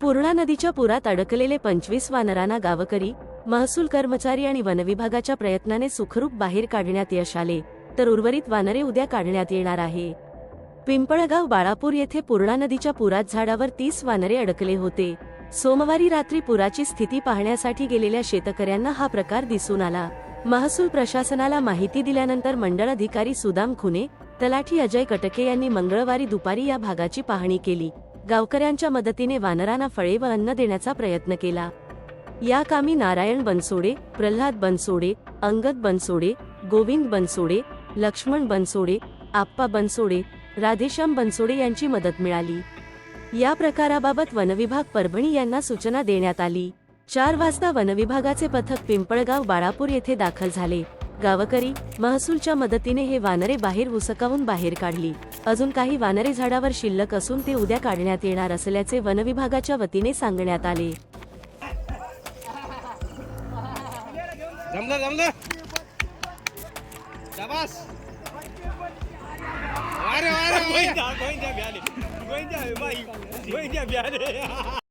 पूर्णा नदीच्या पुरात अडकलेले 25 वानरांना गावकरी, महसूल कर्मचारी आणि वनविभागाच्या प्रयत्नाने सुखरूप बाहेर काढण्यात यश आले, तर उर्वरित वानरे उद्या काढण्यात येणार आहे. पिंपळगाव बाळापूर येथे पूर्णा नदीच्या पुरात झाडावर 30 वानरे अडकले होते. सोमवारी रात्री पुराची स्थिती पाहण्यासाठी गेलेल्या शेतकऱ्यांना हा प्रकार दिसून आला. महसूल प्रशासनाला माहिती दिल्यानंतर मंडळ अधिकारी सुदाम खुने, तलाठी अजय कटके यांनी मंगळवारी दुपारी या भागाची पाहणी केली. गावकऱ्यांच्या मदतीने वानरांना फळे व अन्न देण्याचा प्रयत्न केला. या कामी नारायण बनसोडे, प्रल्हाद बनसोडे, अंगद बनसोडे, गोविंद बनसोडे, लक्ष्मण बनसोडे, आप्पा बनसोडे, राधेश्याम बनसोडे यांची मदत मिळाली. या प्रकाराबाबत वनविभाग परभणी यांना सूचना देण्यात आली. 4 वाजता वनविभागाचे पथक पिंपळगाव बाळापूर येथे दाखल झाले. गावकरी, महसूलच्या मदतीने हे वानरे बाहेर उसकावून बाहेर काढली. अजून काही वानरे झाडावर शिल्लक असून ते उद्या काढण्यात येणार असल्याचे वनविभागाच्या वतीने सांगण्यात आले. जमलं शाबास. अरे गोविंदा गोविंदा ब्याले.